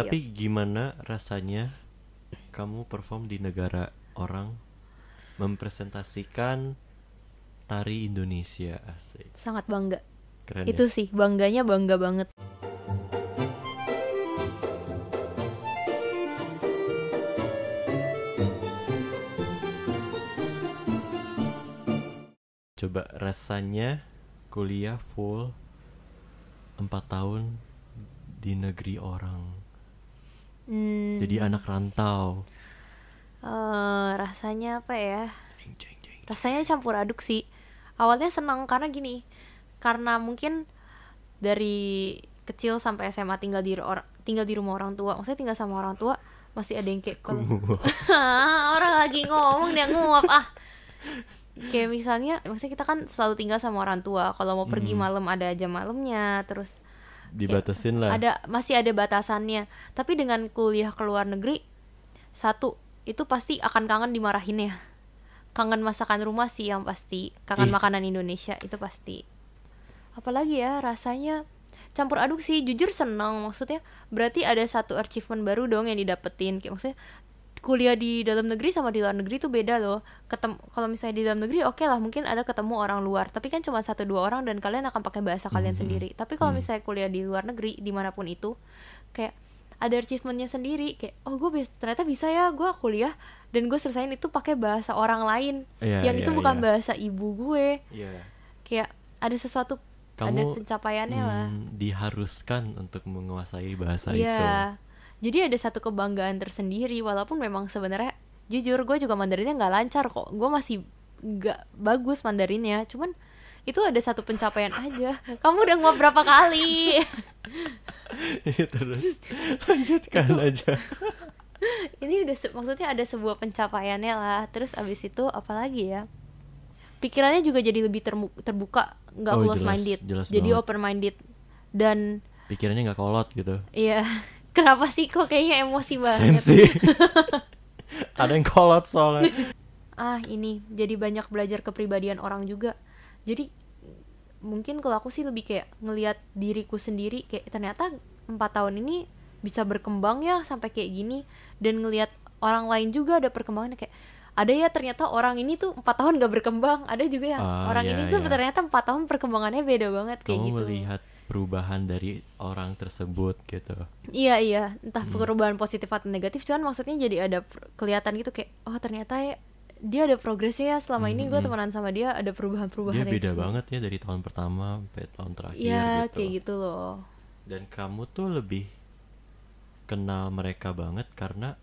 Tapi gimana rasanya kamu perform di negara orang mempresentasikan tari Indonesia? Asik. Sangat bangga. Keren Itu ya? sih, bangganya bangga banget. Coba rasanya kuliah full 4 tahun di negeri orang. Jadi anak rantau. Rasanya apa ya? Jeng, jeng, jeng. Rasanya campur aduk sih. Awalnya senang karena gini, karena mungkin dari kecil sampai SMA tinggal di rumah orang tua. Maksudnya tinggal sama orang tua masih ada yang kayak kalau orang lagi ngomong dia nguap kayak misalnya, maksudnya kita kan selalu tinggal sama orang tua. Kalau mau pergi malam ada jam malamnya, terus Dibatasin lah. masih ada batasannya. Tapi dengan kuliah ke luar negeri, satu itu pasti akan kangen dimarahin ya. Kangen masakan rumah sih yang pasti, kangen makanan Indonesia itu pasti. Apalagi ya, rasanya campur aduk sih. Jujur senang, maksudnya berarti ada satu achievement baru dong yang didapetin. Kayak maksudnya kuliah di dalam negeri sama di luar negeri itu beda loh. Kalau misalnya di dalam negeri oke lah, mungkin ada ketemu orang luar, tapi kan cuma 1-2 orang dan kalian akan pakai bahasa kalian sendiri. Tapi kalau misalnya kuliah di luar negeri dimanapun itu, kayak ada achievementnya sendiri. Kayak ternyata bisa ya gue kuliah dan gue selesain itu pakai bahasa orang lain yang itu bukan bahasa ibu gue. Kayak ada sesuatu, ada Kamu pencapaiannya lah. diharuskan untuk menguasai bahasa itu. Iya. Jadi ada satu kebanggaan tersendiri, walaupun memang sebenarnya jujur gue juga Mandarinnya nggak lancar kok. Gue masih nggak bagus Mandarinnya, cuman itu ada satu pencapaian aja. Kamu udah nguap berapa kali? Terus lanjutkan aja. Ini udah maksudnya ada sebuah pencapaiannya lah. Terus abis itu apalagi ya? Pikirannya juga jadi lebih terbuka, nggak close minded, jadi open minded. Dan pikirannya nggak kolot gitu. iya. Kenapa sih kok kayaknya emosi banget? Sensi. Ada yang kolot soalnya. Ini jadi banyak belajar kepribadian orang juga. Jadi mungkin kalau aku sih lebih kayak ngelihat diriku sendiri, kayak ternyata 4 tahun ini bisa berkembang ya sampai kayak gini. Dan ngelihat orang lain juga ada perkembangannya, kayak ada ya ternyata orang ini tuh 4 tahun gak berkembang. Ada juga yang orang ini tuh ternyata 4 tahun perkembangannya beda banget kayak gitu. Kamu melihat perubahan dari orang tersebut gitu. Iya, entah perubahan positif atau negatif, cuman maksudnya jadi ada kelihatan gitu kayak ternyata ya dia ada progresnya ya, selama ini gue temenan sama dia ada perubahan-perubahan. Dia beda banget ya dari tahun pertama sampai tahun terakhir ya, gitu. Kayak gitu loh. Dan kamu tuh lebih kenal mereka banget karena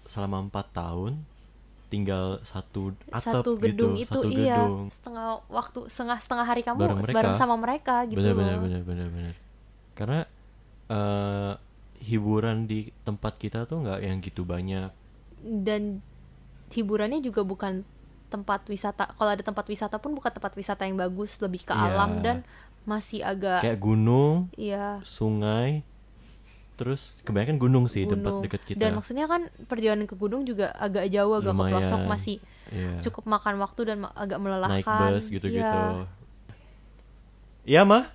selama 4 tahun tinggal satu atap satu gedung gitu, itu satu iya gedung. setengah hari kamu bareng sama mereka gitu. Bener. Karena hiburan di tempat kita tuh nggak yang gitu banyak. Dan hiburannya juga bukan tempat wisata. Kalau ada tempat wisata pun bukan tempat wisata yang bagus, lebih ke alam dan masih agak kayak gunung, sungai. Terus kebanyakan gunung sih dekat kita. Dan maksudnya kan perjalanan ke gunung juga agak jauh, agak ke pelosok, masih cukup makan waktu dan agak melelahkan. Naik bus gitu-gitu. Iya mah?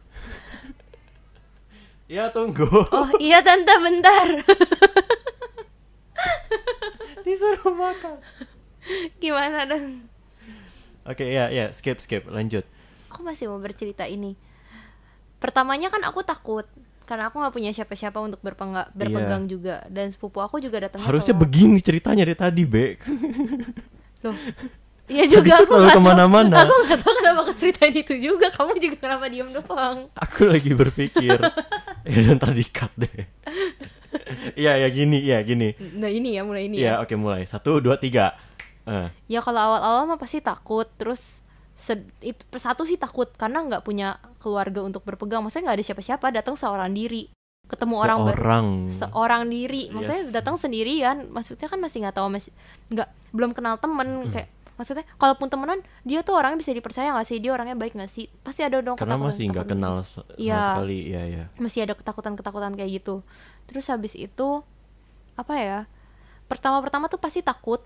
Iya tunggu. Oh iya tante bentar. Disuruh makan. Gimana dong? Oke, ya skip lanjut. Aku masih mau bercerita ini. Pertamanya kan aku takut karena aku nggak punya siapa-siapa untuk berpegang juga, dan sepupu aku juga datang. Harusnya begini ceritanya dari tadi, Be. Loh, iya juga aku kalau kemana-mana. Aku nggak tahu kenapa ceritain itu juga. Kamu juga kenapa diem doang? Aku lagi berpikir. Ya dan tadi cut deh. Iya gini. Nah ini ya, mulai ini ya. Oke, mulai 1, 2, 3. Ya kalau awal-awal mah pasti takut. Terus satu sih takut karena nggak punya keluarga untuk berpegang. Maksudnya nggak ada siapa-siapa, datang seorang diri, ketemu orang baru seorang diri. Maksudnya datang sendirian, maksudnya kan masih nggak tahu, belum kenal temen. Kayak maksudnya kalaupun temenan, dia tuh orangnya bisa dipercaya nggak sih, dia orangnya baik nggak sih, pasti ada dong karena masih nggak kenal sama sekali. Ya masih ada ketakutan kayak gitu. Terus habis itu apa ya, pertama tuh pasti takut,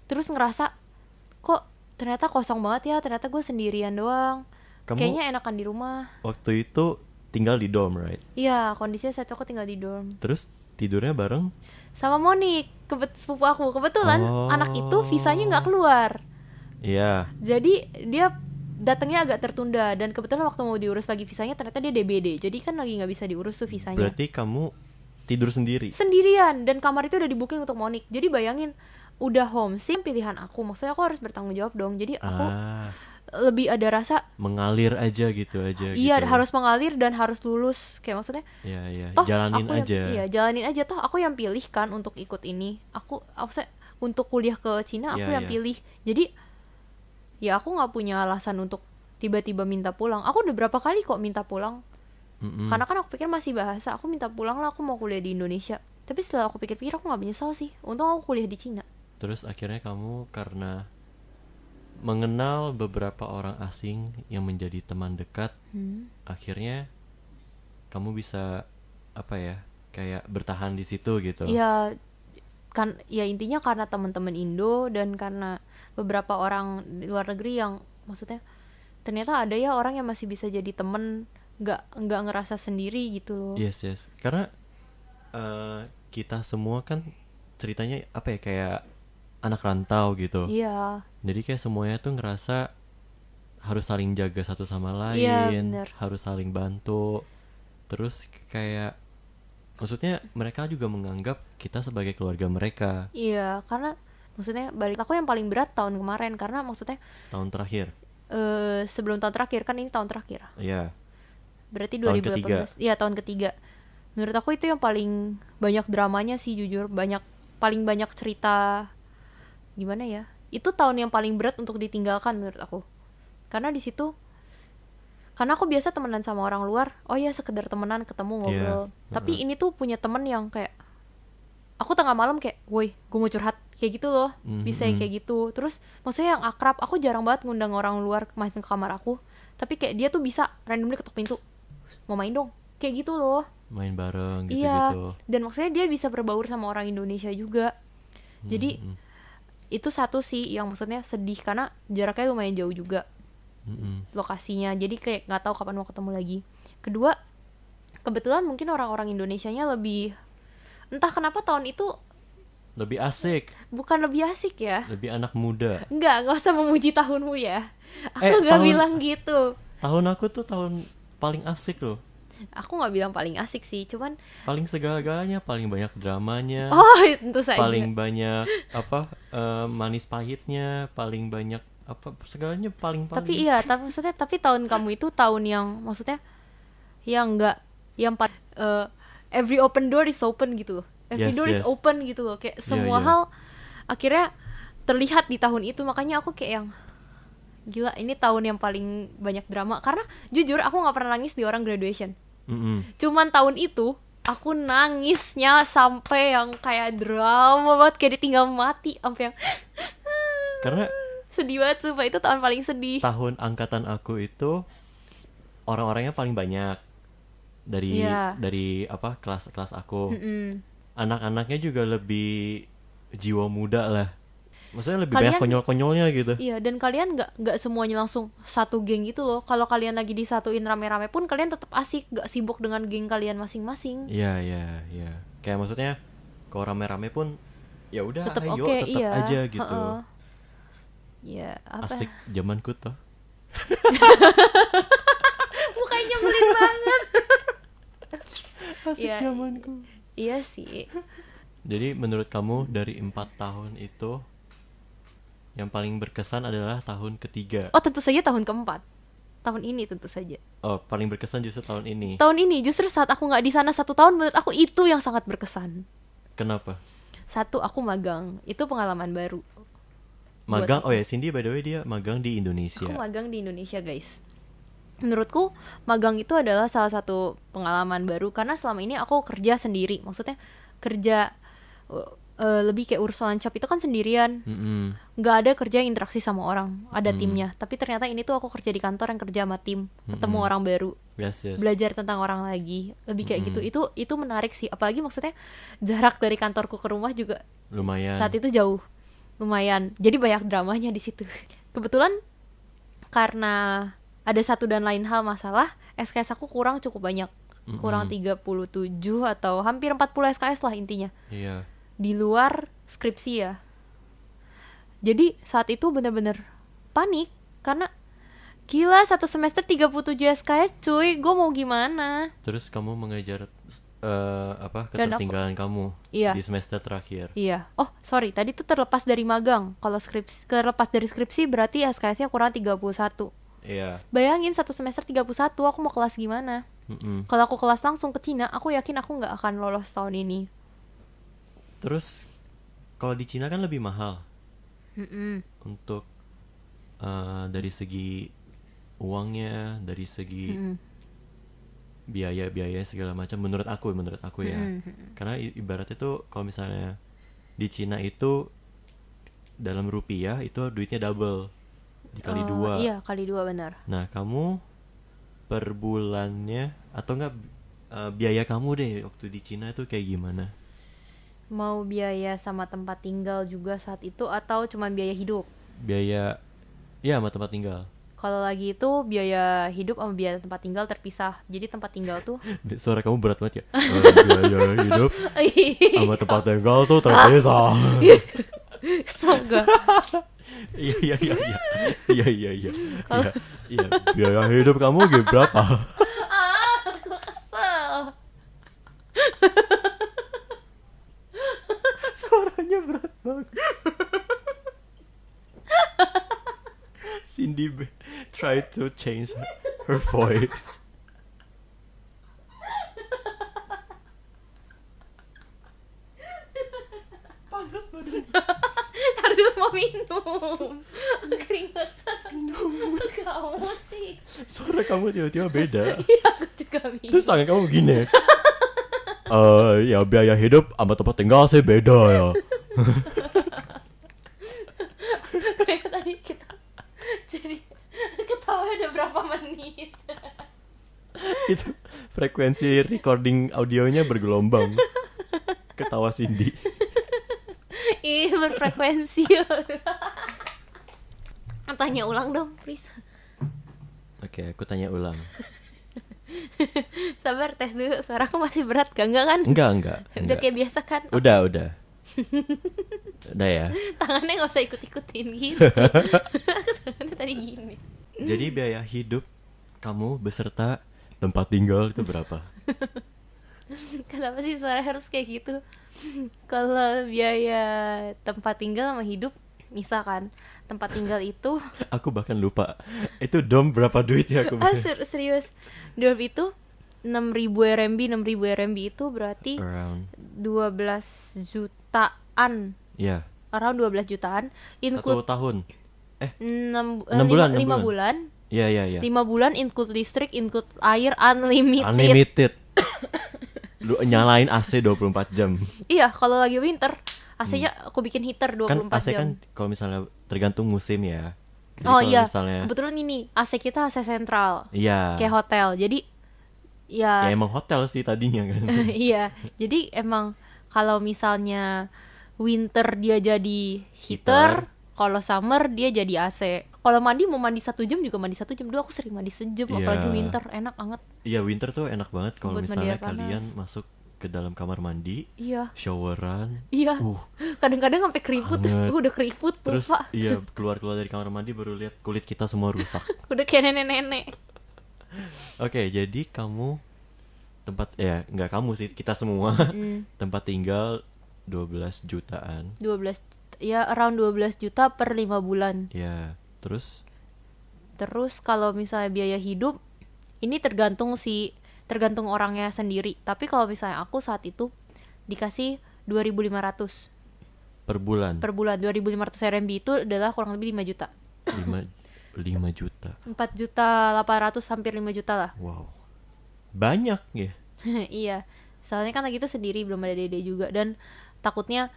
terus ngerasa kok ternyata kosong banget ya, ternyata gue sendirian doang. Kayaknya enakan di rumah. Waktu itu tinggal di dorm, right? Iya, kondisinya saat aku tinggal di dorm. Terus tidurnya bareng. sama Monik, sepupu aku. Kebetulan Oh. anak itu visanya nggak keluar. Iya. Jadi dia datangnya agak tertunda, dan kebetulan waktu mau diurus lagi visanya ternyata dia DBD. Jadi kan lagi nggak bisa diurus tuh visanya. Berarti kamu tidur sendiri. Sendirian, dan kamar itu udah di booking untuk Monik. Jadi bayangin, udah homesick, pilihan aku. Maksudnya aku harus bertanggung jawab dong. Jadi aku lebih ada rasa Mengalir aja gitu aja. iya, gitu. harus mengalir dan harus lulus. Kayak maksudnya Iya. toh Jalanin aku aja. iya, jalanin aja. Toh aku yang pilih kan untuk ikut ini. Aku untuk kuliah ke Cina aku Iya, yang iya. pilih. Jadi ya aku nggak punya alasan untuk tiba-tiba minta pulang. Aku udah berapa kali kok minta pulang. Mm-mm. Karena kan aku pikir masih bahasa. Aku minta pulang lah, aku mau kuliah di Indonesia. Tapi setelah aku pikir-pikir aku nggak menyesal sih. Untung aku kuliah di Cina. Terus akhirnya kamu karena mengenal beberapa orang asing yang menjadi teman dekat, akhirnya kamu bisa apa ya, kayak bertahan di situ gitu. Ya kan, ya intinya karena teman-teman Indo dan karena beberapa orang di luar negeri yang maksudnya ternyata ada ya orang yang masih bisa jadi temen, nggak ngerasa sendiri gitu loh. Yes. Karena kita semua kan ceritanya apa ya, kayak anak rantau gitu. Iya. Jadi kayak semuanya tuh ngerasa harus saling jaga satu sama Iya, lain, bener. harus saling bantu. Terus kayak maksudnya mereka juga menganggap kita sebagai keluarga mereka. Iya, karena maksudnya balik aku yang paling berat tahun kemarin, karena maksudnya Tahun terakhir. sebelum tahun terakhir, kan ini tahun terakhir. Iya. Berarti Tahun 2018. Iya, tahun ketiga. Menurut aku itu yang paling banyak dramanya sih, jujur. Paling banyak cerita, gimana ya? Itu tahun yang paling berat untuk ditinggalkan menurut aku. Karena di situ, karena aku biasa temenan sama orang luar, oh ya sekedar temenan, ketemu ngobrol. Tapi ini tuh punya temen yang kayak, aku tengah malam kayak, woi, gue mau curhat, kayak gitu loh. Bisa yang kayak gitu. Terus maksudnya yang akrab, aku jarang banget ngundang orang luar main ke kamar aku. Tapi kayak dia tuh bisa randomly ketuk pintu, mau main dong, kayak gitu loh. Main bareng Iya, gitu-gitu. dan maksudnya dia bisa berbaur sama orang Indonesia juga. Jadi itu satu sih yang maksudnya sedih, karena jaraknya lumayan jauh juga lokasinya. Jadi kayak nggak tahu kapan mau ketemu lagi. Kedua, kebetulan mungkin orang-orang Indonesianya lebih, entah kenapa tahun itu Lebih asik, bukan lebih asik ya. lebih anak muda. Nggak usah memuji tahunmu ya. Aku nggak tahun- bilang gitu. Tahun aku tuh tahun paling asik loh. Aku nggak bilang paling asik sih, cuman Paling segala-galanya, paling banyak dramanya. oh tentu saja. Paling banyak apa, manis pahitnya, paling banyak apa, segalanya paling. Tapi iya, tapi maksudnya tahun kamu itu tahun yang maksudnya yang enggak, yang every open door is open gitu loh. Every Yes, door is yes. open gitu loh. Kayak semua iya. hal akhirnya terlihat di tahun itu. Makanya aku kayak yang gila, ini tahun yang paling banyak drama. Karena jujur aku nggak pernah nangis di orang graduation. Cuman tahun itu aku nangisnya sampai yang kayak drama banget, kayak ditinggal mati, sampai yang Karena sedih banget, sumpah itu tahun paling sedih. tahun angkatan aku itu orang-orangnya paling banyak dari Iya. dari apa, kelas aku. Anak-anaknya juga lebih jiwa muda lah. Maksudnya lebih banyak Kalian- konyol-konyolnya gitu. Iya, dan kalian nggak semuanya langsung satu geng gitu loh. Kalau kalian lagi disatuin rame-rame pun kalian tetap asik, nggak sibuk dengan geng kalian masing-masing. Iya. Kayak maksudnya kalau rame-rame pun ya udah, Tetap ayo oke, tetap iya. aja gitu. Heeh. Ya apa? Asik zamanku toh. Mukanya nyebelin banget. Asik Iya. zamanku. Iya sih. Jadi menurut kamu dari 4 tahun itu yang paling berkesan adalah tahun ketiga. Oh tentu saja tahun keempat. Tahun ini tentu saja. Oh, paling berkesan justru tahun ini. Tahun ini justru saat aku nggak di sana 1 tahun, menurut aku itu yang sangat berkesan. Kenapa? Satu, aku magang. Itu pengalaman baru. Magang. Oh ya, Cindy by the way dia magang di Indonesia. Aku magang di Indonesia, guys. Menurutku magang itu adalah salah satu pengalaman baru, karena selama ini aku kerja sendiri. Maksudnya kerja lebih kayak urus shop itu kan sendirian, nggak ada kerja yang interaksi sama orang, ada timnya. Tapi ternyata ini tuh aku kerja di kantor yang kerja sama tim, ketemu orang baru, Yes. belajar tentang orang lagi, lebih kayak gitu. Itu menarik sih, apalagi maksudnya jarak dari kantorku ke rumah juga Lumayan. saat itu jauh, lumayan. Jadi banyak dramanya di situ. Kebetulan karena ada satu dan lain hal masalah, SKS aku kurang cukup banyak. kurang 37 atau hampir 40 SKS lah intinya. Iya. Di luar skripsi ya. Jadi saat itu bener-bener panik karena gila, satu semester 37 SKS cuy, gue mau gimana? Terus kamu mengejar Dan ketertinggalan kamu Iya. di semester terakhir. Iya. Oh, sorry, tadi tuh terlepas dari magang. Kalau skripsi, terlepas dari skripsi berarti SKS-nya kurang 31. Iya. Bayangin satu semester 31, aku mau kelas gimana? Kalau aku kelas langsung ke Cina, aku yakin aku nggak akan lolos tahun ini. Terus kalau di Cina kan lebih mahal untuk dari segi uangnya, dari segi biaya segala macam. Menurut aku ya. Karena ibaratnya tuh kalau misalnya di Cina itu dalam rupiah itu duitnya double dikali 2. Iya, kali 2 benar. Nah, kamu per bulannya atau enggak biaya kamu deh waktu di Cina itu kayak gimana? Mau biaya sama tempat tinggal juga saat itu atau cuma biaya hidup? Biaya ya sama tempat tinggal. Kalau lagi itu biaya hidup sama biaya tempat tinggal terpisah. Jadi tempat tinggal tuh Suara kamu berat banget ya. Biaya hidup sama tempat tinggal tuh terpisah. Semoga. Iya. Iya. Biaya hidup kamu berapa? Gue kesel. Suaranya berat banget. Cindy try to change her voice. Panas badannya. Ntar dulu mau minum. Keringetan. Kamu sih. Suara kamu tiba-tiba beda. Iya, aku juga minum. Terus tangan kamu begini. Ya biaya hidup sama tempat tinggal sih beda ya. Kayak tadi kita jadi ketawa udah berapa menit. Itu frekuensi recording audionya bergelombang. Ketawa Cindy. Ih, berfrekuensi. Tanya ulang dong, please. Oke, aku tanya ulang. Sabar, tes dulu. Suaraku masih berat gak? Enggak kan? Enggak. Udah kayak biasa kan? Udah. Udah ya. Tangannya gak usah ikut-ikutin gitu. Aku tangannya tadi gini. Jadi biaya hidup kamu beserta tempat tinggal itu berapa? Kenapa sih suara harus kayak gitu? Kalau biaya tempat tinggal sama hidup misalkan tempat tinggal itu Aku bahkan lupa. Itu dom berapa duit ya aku? serius. Dorm itu 6.000 RMB. 6.000 RMB itu berarti Around 12 jutaan. ya. Around 12 jutaan 1 tahun. 5 bulan. bulan. Iya. 5 bulan include listrik, include air, unlimited. Unlimited. Lu nyalain AC 24 jam. Iya, kalau lagi winter AC-nya aku bikin heater 24 Kan AC jam. kan kalau misalnya tergantung musim ya. Jadi Oh kalau iya, misalnya, kebetulan ini AC kita AC sentral, iya. kayak hotel. Jadi Ya ya, emang hotel sih tadinya kan. iya. Jadi emang kalau misalnya winter dia jadi heater, kalau summer dia jadi AC. Kalau mandi mau mandi 1 jam juga mandi 1 jam. Dulu aku sering mandi sejam, Iya. apalagi winter enak banget. Iya, winter tuh enak banget kalau Buat mandi misalnya air panas. kalian masuk ke dalam kamar mandi, Iya, showeran, iya. Kadang-kadang sampai keriput terus Anget. udah keriput tuh, terus Pak. iya keluar dari kamar mandi baru lihat kulit kita semua rusak. Udah kayak nenek-nenek. Oke, jadi kamu nggak kamu sih, kita semua tempat tinggal 12 jutaan. 12 ya, around 12 juta per 5 bulan. Ya, terus Terus kalau misalnya biaya hidup ini tergantung orangnya sendiri. Tapi kalau misalnya aku saat itu dikasih 2.500 per bulan per bulan. 2.500 RMB itu adalah kurang lebih 5 juta. 5 juta. 4 juta 800 hampir 5 juta lah. Wow. Banyak ya. Iya. Soalnya kan lagi itu sendiri, belum ada dede juga, dan takutnya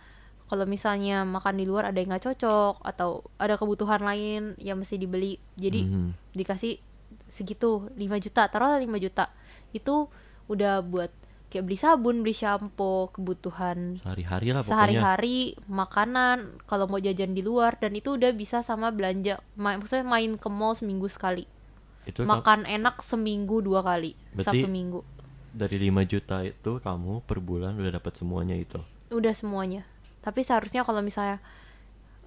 kalau misalnya makan di luar ada yang nggak cocok atau ada kebutuhan lain yang mesti dibeli. Jadi dikasih segitu 5 juta, taruhlah 5 juta. Itu udah buat kayak beli sabun, beli shampoo, kebutuhan Sehari-hari lah pokoknya. sehari-hari, makanan, kalau mau jajan di luar, dan itu udah bisa sama belanja. Maksudnya main ke mall seminggu sekali. Itu Makan enak seminggu 2 kali, Berarti- Sabtu Minggu. dari 5 juta itu kamu per bulan udah dapat semuanya itu. Udah semuanya. Tapi seharusnya kalau misalnya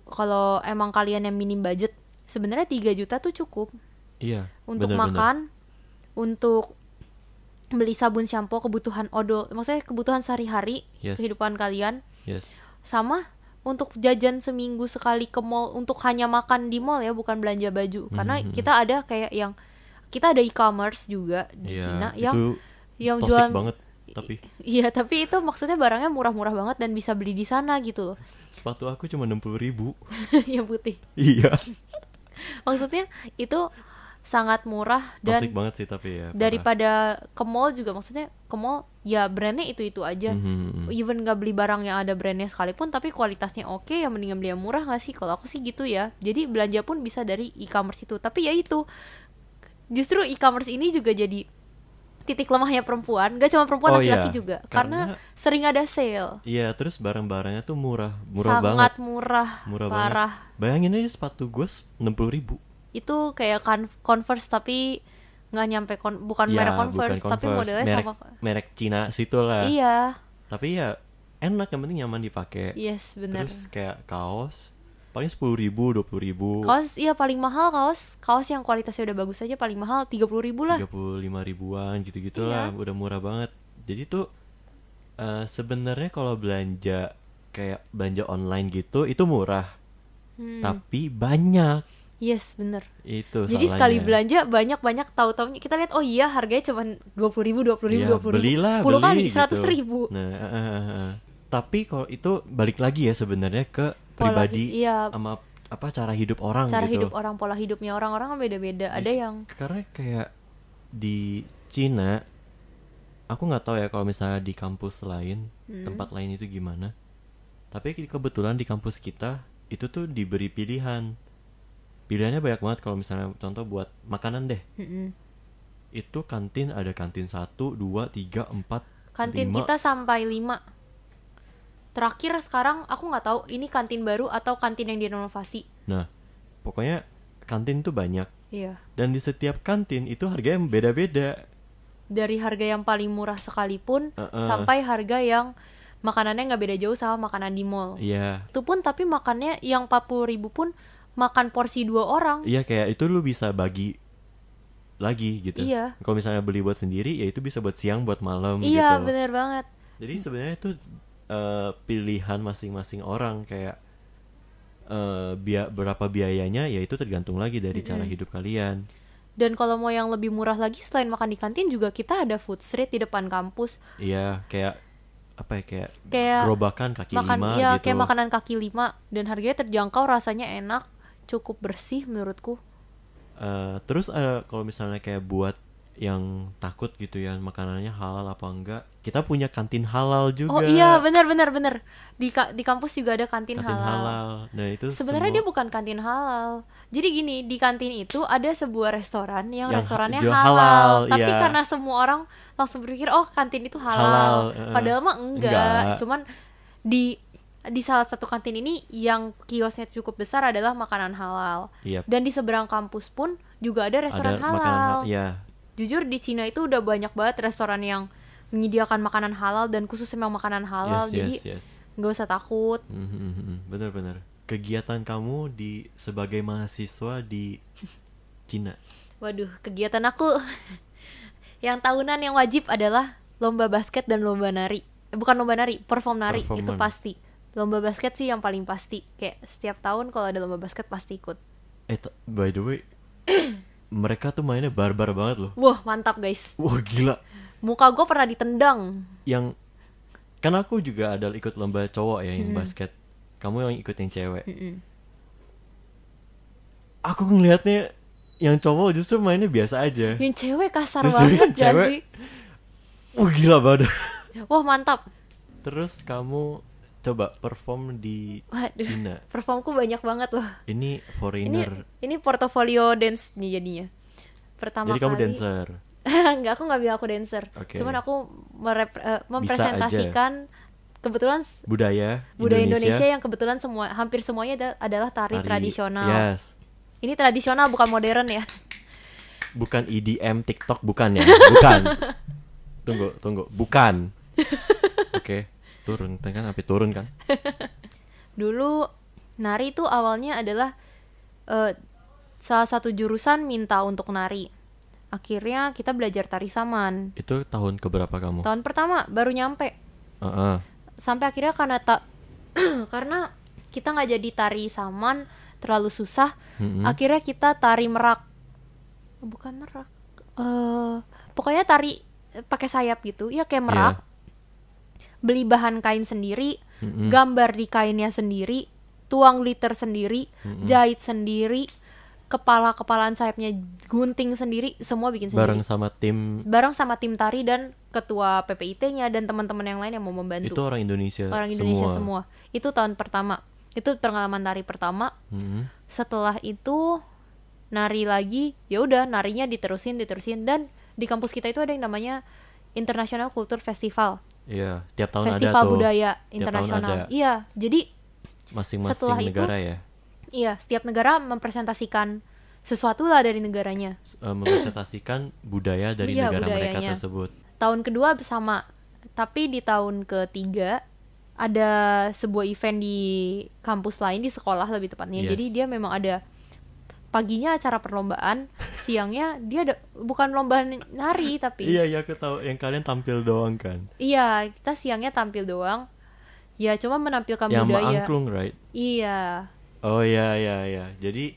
kalau emang kalian yang minim budget, sebenarnya 3 juta tuh cukup Iya. untuk bener-bener. makan, untuk beli sabun, shampoo, kebutuhan odol, maksudnya kebutuhan sehari-hari Yes. kehidupan kalian, Yes. sama untuk jajan seminggu sekali ke mall, untuk hanya makan di mall ya, bukan belanja baju. Karena kita ada kayak yang kita ada e-commerce juga di Iya. Cina Itu yang toxic jual banget. Tapi iya, tapi itu maksudnya barangnya murah-murah banget dan bisa beli di sana gitu loh. sepatu aku cuma 60.000. Yang putih. Iya. Maksudnya itu sangat murah dan Toxic banget sih tapi ya. parah. daripada ke mall juga, maksudnya ke mall ya brandnya itu aja. Mhm. Even gak beli barang yang ada brandnya sekalipun tapi kualitasnya oke, ya mendingan beli yang murah gak sih? Kalau aku sih gitu ya. Jadi belanja pun bisa dari e-commerce itu. Tapi ya itu, justru e-commerce ini juga jadi titik lemahnya perempuan. Gak cuma perempuan, Oh laki-laki iya, juga. karena- Karena sering ada sale. Iya, terus barang-barangnya tuh murah Sangat banget. murah, Murah parah. banget. Bayangin aja sepatu gue 60.000. Itu kayak Converse tapi nggak nyampe bukan Ya, merek Converse, bukan tapi Converse, modelnya merek, sama. merek Cina situ lah. Iya, Tapi ya enak, yang penting nyaman dipakai. yes benar. Terus kayak kaos paling 10.000, 20.000, Kaos iya paling mahal, kaos yang kualitasnya udah bagus aja paling mahal 30.000 lah. 35.000-an gitu-gitu Iya. lah, udah murah banget. Jadi tuh sebenarnya kalau belanja kayak belanja online gitu itu murah, tapi banyak. Yes bener. Itu Jadi salahnya. sekali belanja banyak tahu-taunya kita lihat, oh iya harganya cuma 20.000, 20.000, Iya, 20.000, belilah, 10 kali beli 100.000. gitu. Nah, tapi kalau itu balik lagi ya sebenarnya ke Pola pribadi iya, sama apa cara hidup orang cara gitu. hidup orang, pola hidupnya orang-orang kan beda-beda. Ada yang Karena kayak di Cina, aku nggak tahu ya kalau misalnya di kampus lain, tempat lain itu gimana. Tapi kebetulan di kampus kita itu tuh diberi pilihan. Pilihannya banyak banget. Kalau misalnya contoh buat makanan deh, itu kantin ada kantin 1, 2, 3, 4, kantin 5. kita sampai 5. Terakhir sekarang aku nggak tahu ini kantin baru atau kantin yang direnovasi. Nah, pokoknya kantin tuh banyak. Iya. Dan di setiap kantin itu harganya beda-beda. Dari harga yang paling murah sekalipun Uh-uh. sampai harga yang makanannya nggak beda jauh sama makanan di mall. Iya. Itu pun tapi makannya yang 40.000 pun makan porsi 2 orang. Iya, kayak itu lu bisa bagi lagi gitu. Iya. Kalau misalnya beli buat sendiri, ya itu bisa buat siang, buat malam Iya, gitu. bener banget. Jadi sebenarnya itu pilihan masing-masing orang, kayak berapa biayanya, ya itu tergantung lagi dari cara hidup kalian. Dan kalau mau yang lebih murah lagi, selain makan di kantin juga kita ada food street di depan kampus. Iya, kayak apa ya, Kayak gerobakan kaki makan, lima iya, gitu. kayak makanan kaki 5 dan harganya terjangkau, rasanya enak, cukup bersih menurutku. Terus kalau misalnya kayak buat yang takut gitu ya makanannya halal apa enggak, kita punya kantin halal juga. Oh iya, benar. Di kampus juga ada kantin Kantin halal. halal. Nah itu Sebenarnya dia bukan kantin halal. Jadi gini, di kantin itu ada sebuah restoran yang Yang restorannya jual halal, halal, tapi iya. karena semua orang langsung berpikir, oh kantin itu halal. Halal, Padahal mah enggak. enggak. Cuman di salah satu kantin ini yang kiosnya cukup besar adalah makanan halal. Yep. Dan di seberang kampus pun juga ada restoran ada makanan halal. ya. Jujur di Cina itu udah banyak banget restoran yang menyediakan makanan halal dan khusus memang makanan halal. Jadi Yes. nggak usah takut. Benar-benar. Kegiatan kamu sebagai mahasiswa di Cina. Waduh, kegiatan aku yang tahunan yang wajib adalah lomba basket dan lomba nari. Bukan lomba nari, perform nari. Itu Performance. pasti. Lomba basket sih yang paling pasti. Kayak setiap tahun kalau ada lomba basket pasti ikut. By the way, mereka tuh mainnya barbar banget loh. Wah, mantap guys. Wah gila. Muka gue pernah ditendang. Yang kan aku juga ada ikut lomba cowok ya yang basket. Kamu yang ikut yang cewek. Aku ngelihatnya yang cowok justru mainnya biasa aja. Yang cewek kasar Justru banget yang gak cewek, sih? wah gila banget. Wah, mantap. Terus kamu coba perform di Waduh, Cina. performku banyak banget loh. Ini Ini foreigner. ini portofolio dance nih jadinya. Pertama Jadi kamu kali. dancer. Enggak, aku nggak bilang aku dancer. Oke. Cuman aku mempresentasikan kebetulan Budaya Indonesia yang kebetulan hampir semuanya adalah tari tradisional. Yes. Ini tradisional bukan modern ya. Bukan EDM TikTok, bukan ya? Bukan. Tunggu. Bukan. Oke, turun kan, sampai turun kan. Dulu nari itu awalnya adalah salah satu jurusan minta untuk nari. Akhirnya kita belajar tari saman. Itu tahun keberapa kamu? Tahun pertama baru nyampe. Sampai akhirnya karena kita nggak jadi tari saman, terlalu susah. Akhirnya kita tari merak. Bukan merak. Pokoknya tari pakai sayap gitu. Ya kayak merak. Beli bahan kain sendiri, gambar di kainnya sendiri, tuang liter sendiri, jahit sendiri, kepala-kepalaan sayapnya gunting sendiri, semua bikin sendiri. Bareng sama tim tari dan ketua PPIT-nya dan teman-teman yang lain yang mau membantu. Itu orang Indonesia semua. Itu tahun pertama. Itu pengalaman tari pertama. Setelah itu nari lagi, ya udah narinya diterusin dan di kampus kita itu ada yang namanya International Culture Festival. Iya, tiap tahun Festival ada tuh. Budaya Internasional. Iya, jadi masing-masing negara ya. Iya, setiap negara mempresentasikan sesuatu lah dari negaranya. Mempresentasikan budaya dari negara mereka tersebut. Tahun kedua sama, tapi di tahun ketiga ada sebuah event di kampus lain, di sekolah lebih tepatnya. Jadi dia memang ada paginya acara perlombaan, siangnya dia ada bukan lomba nari tapi. Iya, aku tahu yang kalian tampil doang kan. Iya, kita siangnya tampil doang. Ya cuma menampilkan yang budaya. Yang angklung, right? Iya. Oh iya. Jadi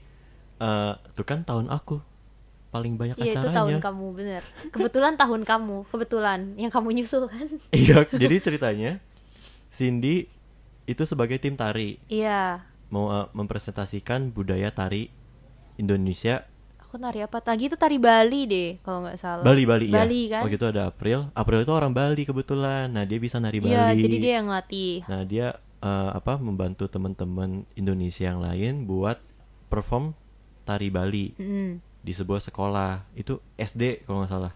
itu kan tahun aku paling banyak acaranya. Iya, itu tahun kamu, bener. Kebetulan tahun kamu, yang kamu nyusul kan. Iya, jadi ceritanya Cindy itu sebagai tim tari. Iya. Mau mempresentasikan budaya tari Indonesia. Aku nari apa? Tadi itu tari Bali deh, kalau nggak salah. Bali iya. Kan? Oh gitu ada April itu orang Bali kebetulan. Nah dia bisa nari Bali. Iya, jadi dia yang ngelatih. Nah dia membantu teman-teman Indonesia yang lain buat perform tari Bali di sebuah sekolah. Itu SD kalau nggak salah.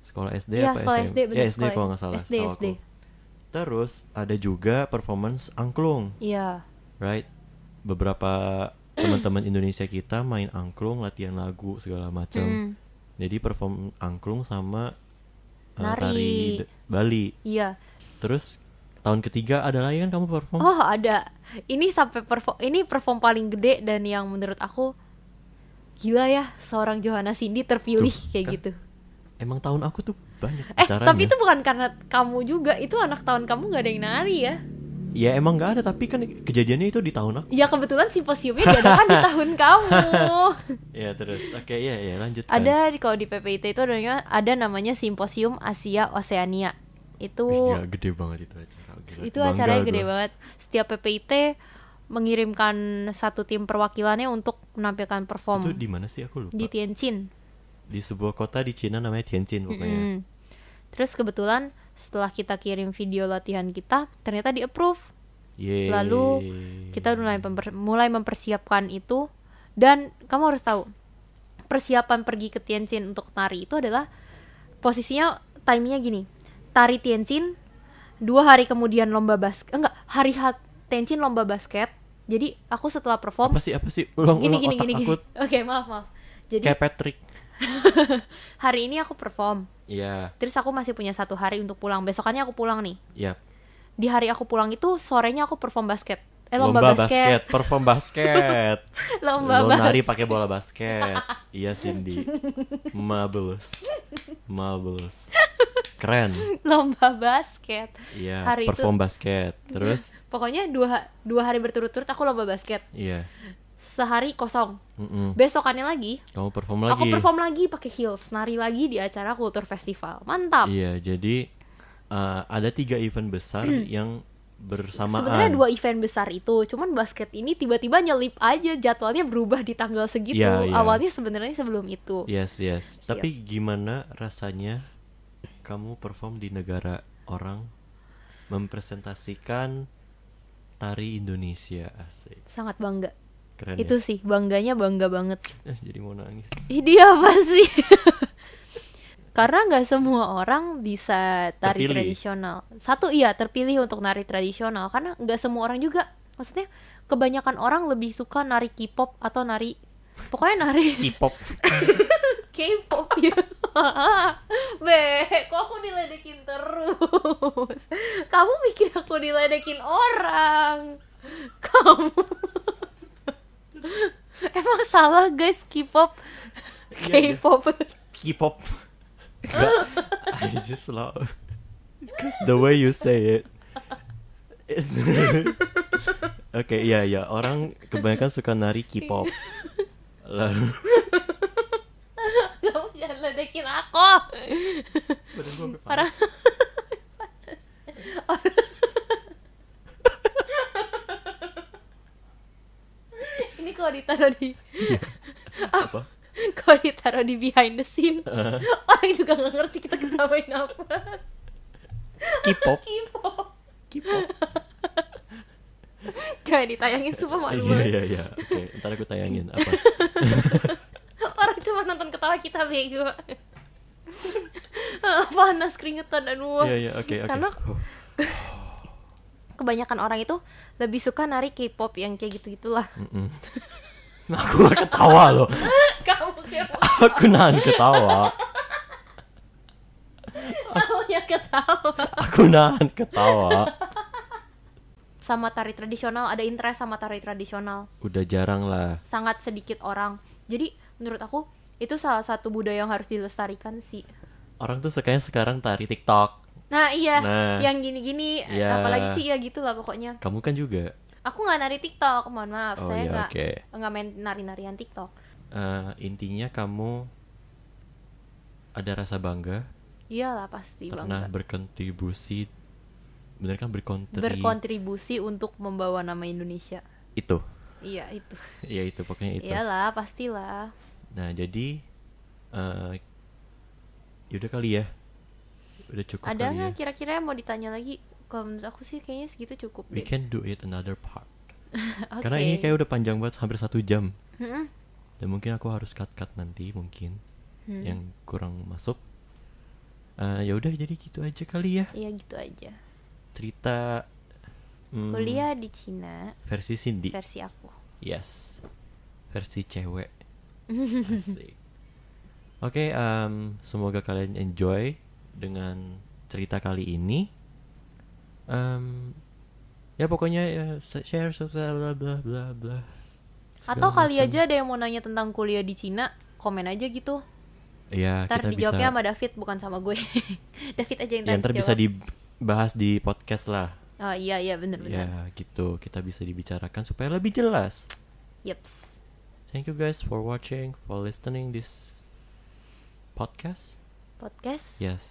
Sekolah SD ya, apa sekolah SM? SD, bener, SD kalau nggak salah. SD. Terus ada juga performance angklung. Iya. Right. Beberapa teman-teman Indonesia kita main angklung, latihan lagu segala macam. Jadi perform angklung sama tari Bali. Iya. Terus tahun ketiga ada lagi kan kamu perform? Oh ada. Ini sampai perform paling gede dan yang menurut aku gila ya, seorang Johanna Cindy terpilih kayak kan, gitu. Emang tahun aku tuh banyak acaranya. Tapi itu bukan karena kamu juga, itu anak tahun kamu nggak ada yang nari ya? Ya emang nggak ada, tapi kan kejadiannya itu di tahun aku. Ya kebetulan simposiumnya diadakan di tahun kamu. Ya terus, oke ya lanjut. Ada kalau di PPIT itu ada namanya Simposium Asia Oseania. Itu gede banget itu acara. Gila. Itu acaranya gede banget. Setiap PPIT mengirimkan satu tim perwakilannya untuk menampilkan perform. Itu di mana sih aku lupa. Di Tianjin. Di sebuah kota di Cina namanya Tianjin pokoknya. Terus kebetulan setelah kita kirim video latihan kita, ternyata di-approve. Yeay. Lalu kita mulai mempersiapkan itu. Dan kamu harus tahu, persiapan pergi ke Tianjin untuk tari itu adalah posisinya, timingnya gini. Tari Tianjin, 2 hari kemudian lomba basket. Hari Tianjin lomba basket. Jadi aku setelah perform. Apa sih? Ulang gini. Oke, maaf. Jadi kayak Patrick. hari ini aku perform. Iya. Terus aku masih punya 1 hari untuk pulang. Besokannya aku pulang nih. Iya. Di hari aku pulang itu sorenya aku perform basket. Lomba basket. Perform basket. Lomba basket. Nari pakai bola basket. Iya Cindy. Marvelous. Keren. Lomba basket. Iya. Hari perform itu, basket. Terus? Pokoknya 2 hari berturut-turut aku lomba basket. Iya. Sehari kosong. Besokannya lagi kamu perform lagi. Aku perform lagi pakai heels, nari lagi di acara Kultur Festival. Mantap. Iya, jadi ada 3 event besar yang bersamaan. Sebenarnya 2 event besar itu, cuman basket ini tiba-tiba nyelip aja, jadwalnya berubah di tanggal segitu. Awalnya sebenarnya sebelum itu. Yes. Tapi gimana rasanya kamu perform di negara orang, mempresentasikan tari Indonesia? Asik. Sangat bangga. Keren itu ya? Sih bangga banget. Jadi mau nangis. Dia apa sih? Karena nggak semua orang bisa tari tradisional. Satu terpilih untuk nari tradisional, karena nggak semua orang juga. Maksudnya kebanyakan orang lebih suka nari K-pop atau nari, pokoknya nari K-pop K-pop ya. Be, kok aku diledekin terus? Kamu mikir aku diledekin orang? Kamu emang salah guys, K-pop. Iya, iya. K-pop. K-pop. I just love because the way you say it. It's Oke, iya ya, orang kebanyakan suka nari K-pop. Lalu Kamu jangan ledekin aku. badan gua sampai Orang panas. ini kalau ditaruh di Apa? kalau ditaruh di behind the scene, orang juga nggak ngerti kita ketawain apa. K-pop. K-pop. K-pop. Kayak ditayangin sumpah malu Iya banget. iya iya. Oke, ntar aku tayangin apa. Orang cuma nonton ketawa kita bego. Panas keringetan dan Iya iya, oke oke. Karena kebanyakan orang itu lebih suka nari K-pop yang kayak gitu-gitulah. Aku gak ketawa loh. Kamu kayak Aku nahan ketawa. kamu yang ketawa. Aku nahan ketawa. Sama tari tradisional, ada interest sama tari tradisional. Udah jarang lah. Sangat sedikit orang. Jadi menurut aku itu salah satu budaya yang harus dilestarikan sih. Orang tuh sukanya sekarang tari TikTok. Nah iya, Nah. yang gini-gini, Iya. apalagi sih ya gitulah pokoknya. Kamu kan juga. Aku nggak nari TikTok, mohon maaf, Oh, saya iya, nggak oke. nggak main nari-narian TikTok. Intinya kamu ada rasa bangga Iyalah pasti pernah bangga. berkontribusi. Bener kan Berkontribusi untuk membawa nama Indonesia. itu. Iya itu. Iya itu pokoknya itu. Iyalah pastilah. Nah jadi yaudah kali ya. Udah cukup Ada kali ya. nggak kira-kira yang mau ditanya lagi? Kalau menurut aku sih kayaknya segitu cukup We deh. can do it another part. Oke. Karena ini kayak udah panjang banget, hampir 1 jam. Mm-mm. Dan mungkin aku harus cut nanti mungkin yang kurang masuk. Ya udah jadi gitu aja kali ya. Iya gitu aja. Cerita Kuliah di Cina versi Cindy. versi aku. Yes. Versi cewek. Asik. Oke, semoga kalian enjoy dengan cerita kali ini. Ya pokoknya share, subscribe, bla bla bla bla. Atau Segala kali macam. aja ada yang mau nanya tentang kuliah di Cina, komen aja gitu. Iya, Ntar kita dijawabnya bisa. sama David bukan sama gue. David aja yang Ya, ntar bisa jawab. dibahas di podcast lah. Oh iya iya bener-bener. Ya gitu, kita bisa dibicarakan supaya lebih jelas. Yeps. Thank you guys for watching, for listening this podcast. Podcast, Yes,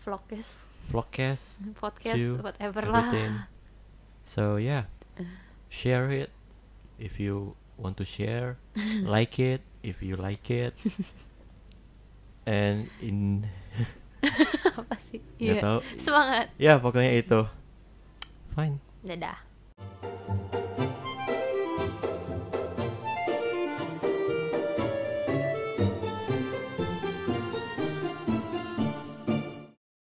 vlogcast, vlogcast, podcast, to whatever everything. lah. So yeah, share it if you want to share, like it if you like it, and in Apa sih? nggak Iya. tahu. Semangat. Ya pokoknya itu. Fine. Dadah.